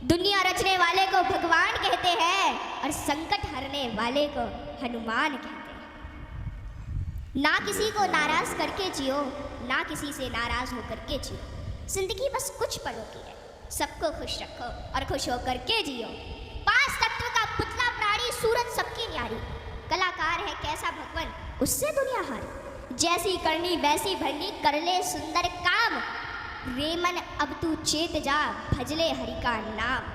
दुनिया रचने वाले को भगवान कहते हैं और संकट हरने वाले को हनुमान कहते हैं। ना किसी को नाराज करके जियो, ना किसी से नाराज होकर के जियो। जिंदगी बस कुछ पलों की है, सबको खुश रखो और खुश होकर के जियो। 5 तत्व का पुतला प्राणी सूरत सबकी न्यारी, कलाकार है कैसा भगवान उससे दुनिया हारी। जैसी करनी वैसी भरनी कर ले सुंदर काम, रेमन अब तू चेत जा भजले हरि का नाम।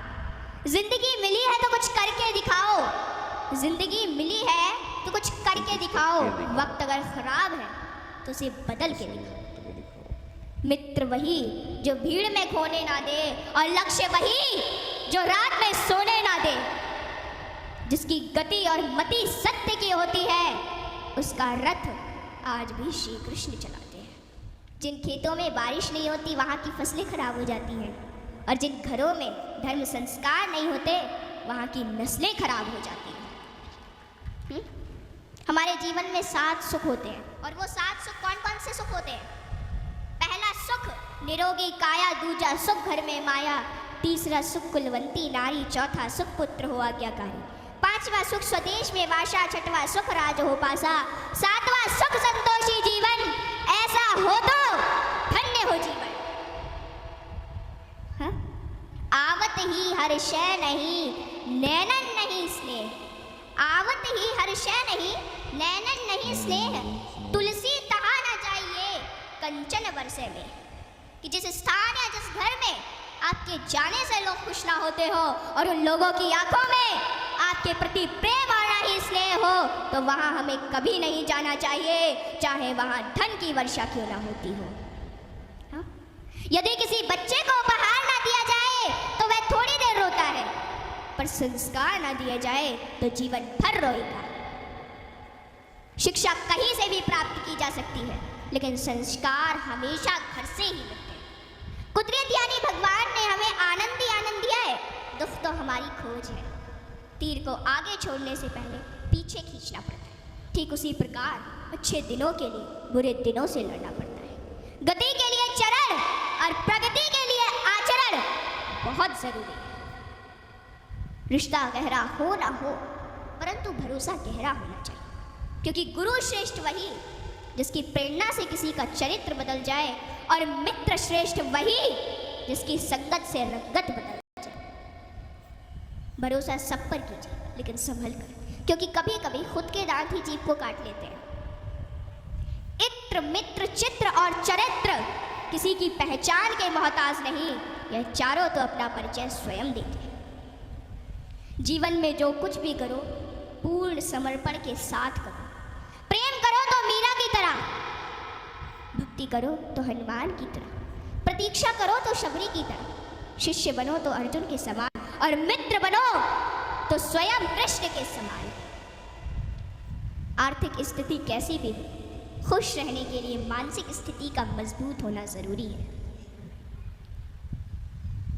जिंदगी मिली है तो कुछ करके दिखाओ, जिंदगी मिली है तो कुछ करके दिखाओ। वक्त अगर खराब है तो उसे बदल के दिखाओ। मित्र वही जो भीड़ में खोने ना दे, और लक्ष्य वही जो रात में सोने ना दे। जिसकी गति और मति सत्य की होती है, उसका रथ आज भी श्री कृष्ण चलाते हैं। जिन खेतों में बारिश नहीं होती वहाँ की फसलें खराब हो जाती हैं, और जिन घरों में धर्म संस्कार नहीं होते वहाँ की नस्लें खराब हो जाती हैं। हमारे जीवन में 7 सुख होते हैं, और वो 7 सुख कौन कौन से सुख होते हैं? पहला सुख निरोगी काया, दूजा सुख घर में माया, तीसरा सुख कुलवंती नारी, चौथा सुख पुत्र हो आज्ञाकारी, 5वां सुख स्वदेश में वासा, 6वां सुख राज हो पासा, 7वां सुख संतोषी जीवन, ऐसा हो तो धन्य हो जीवन। हाँ? आवत ही हर शय नहीं, नैनन नहीं स्नेह। आवत ही हर शय नहीं, नैनन नहीं स्नेह। तुलसी तहा न जाइए कंचन बरसे में। कि जिस स्थान या जिस घर में आपके जाने से लोग खुश ना होते हो, और उन लोगों की आंखों में आपके प्रति प्रेम और ना ही स्नेह हो, तो वहाँ हमें कभी नहीं जाना चाहिए, चाहे वहाँ धन की वर्षा क्यों ना होती हो। हाँ? यदि किसी बच्चे को उपहार ना दिया जाए तो वह थोड़ी देर रोता है, पर संस्कार ना दिया जाए तो जीवन भर रोएगा। शिक्षा कहीं से भी प्राप्त की जा सकती है, लेकिन संस्कार हमेशा घर से ही मिलते हैं। कुदरत यानी भगवान ने हमें आनंद ही आनंद दिया है, दुख तो हमारी खोज है। तीर को आगे छोड़ने से पहले पीछे खींचना पड़ता है। ठीक उसी प्रकार अच्छे दिनों के लिए बुरे दिनों से लड़ना पड़ता है। गति के लिए चरण और प्रगति के लिए आचरण बहुत जरूरी है। रिश्ता गहरा हो ना हो, परंतु भरोसा गहरा होना चाहिए, क्योंकि गुरु श्रेष्ठ वही जिसकी प्रेरणा से किसी का चरित्र बदल जाए, और मित्र श्रेष्ठ वही जिसकी संगत से रंगत बदल जाए। भरोसा सब पर कीजिए, लेकिन संभल कर, क्योंकि कभी कभी खुद के दांत ही जीभ को काट लेते हैं। इत्र मित्र चित्र और चरित्र किसी की पहचान के मोहताज नहीं, यह चारों तो अपना परिचय स्वयं देते हैं। जीवन में जो कुछ भी करो पूर्ण समर्पण के साथ करो। प्रेम करो तो मीरा की तरह, भक्ति करो तो हनुमान की तरह, प्रतीक्षा करो तो शबरी की तरह, शिष्य बनो तो अर्जुन के समान, और मित्र बनो तो स्वयं कृष्ण के समान। आर्थिक स्थिति कैसी भी हो, खुश रहने के लिए मानसिक स्थिति का मजबूत होना जरूरी है।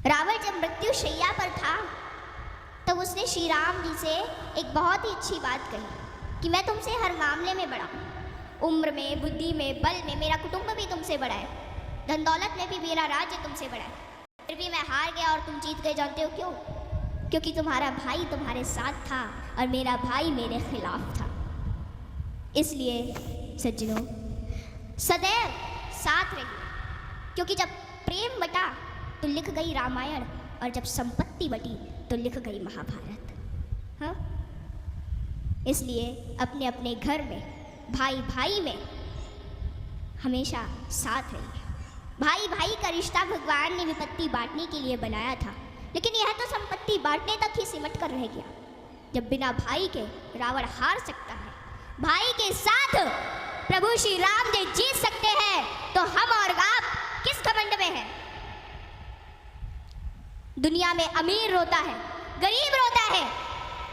रावण जब मृत्यु शैया पर था तब उसने श्री राम जी से एक बहुत ही अच्छी बात कही कि मैं तुमसे हर मामले में बड़ा हूँ, उम्र में, बुद्धि में, बल में मेरा कुटुंब भी तुमसे बड़ा है, धन दौलत में भी मेरा राज्य तुमसे बड़ा है, फिर भी मैं हार गया और तुम जीत गए। जानते हो क्यों? क्योंकि तुम्हारा भाई तुम्हारे साथ था और मेरा भाई मेरे खिलाफ था। इसलिए सज्जनों, सदैव साथ रहिए, क्योंकि जब प्रेम बटा तो लिख गई रामायण, और जब संपत्ति बटी तो लिख गई महाभारत। हाँ, इसलिए अपने अपने घर में, भाई भाई में हमेशा साथ रहिए। भाई भाई का रिश्ता भगवान ने विपत्ति बांटने के लिए बनाया था, लेकिन यह तो संपत्ति बांटने तक ही सिमट कर रह गया। जब बिना भाई के रावण हार सकता है, भाई के साथ प्रभु श्री राम जी जीत सकते हैं, तो हम और आप किस घमंड में हैं? दुनिया में अमीर रोता है, गरीब रोता है,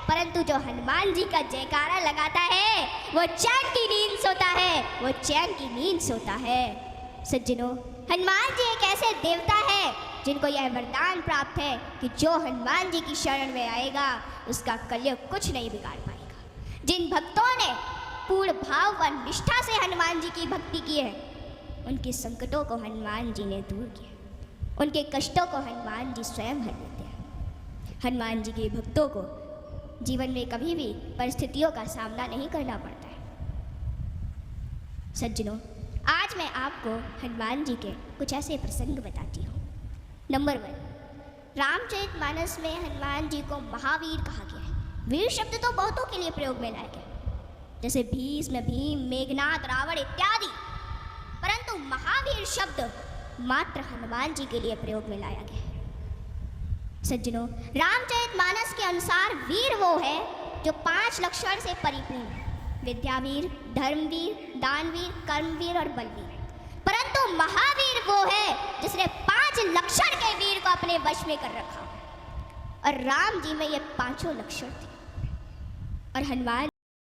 परंतु जो हनुमान जी का जयकारा लगाता है वो चैन की नींद सोता है, वो चैन की नींद सोता है। सज्जनों, हनुमान जी एक ऐसे देवता है जिनको यह वरदान प्राप्त है कि जो हनुमान जी की शरण में आएगा उसका कलयुग कुछ नहीं बिगाड़ पाएगा। जिन भक्तों ने पूर्ण भाव व निष्ठा से हनुमान जी की भक्ति की है, उनके संकटों को हनुमान जी ने दूर किया, उनके कष्टों को हनुमान जी स्वयं हर लेते हैं। हनुमान जी के भक्तों को जीवन में कभी भी परिस्थितियों का सामना नहीं करना पड़ता है। सज्जनों, आज मैं आपको हनुमान जी के कुछ ऐसे प्रसंग बताती हूँ। नंबर 1, रामचरितमानस में हनुमान जी को महावीर कहा गया है। वीर शब्द तो बहुतों के लिए प्रयोग में लाया गया, जैसे भीष्म, भीम, मेघनाद, रावण इत्यादि, परंतु महावीर शब्द मात्र हनुमान जी के लिए प्रयोग में लाया गया है। सज्जनों, रामचरितमानस के अनुसार वीर वो है जो 5 लक्षण से परिपूर्ण है: विद्यावीर, धर्मवीर, दानवीर, कर्मवीर और बलवीर। परंतु महावीर वो है जिसने 5 लक्षण के वीर को अपने वश में कर रखा, और राम जी में ये 5 लक्षण थे और हनुमान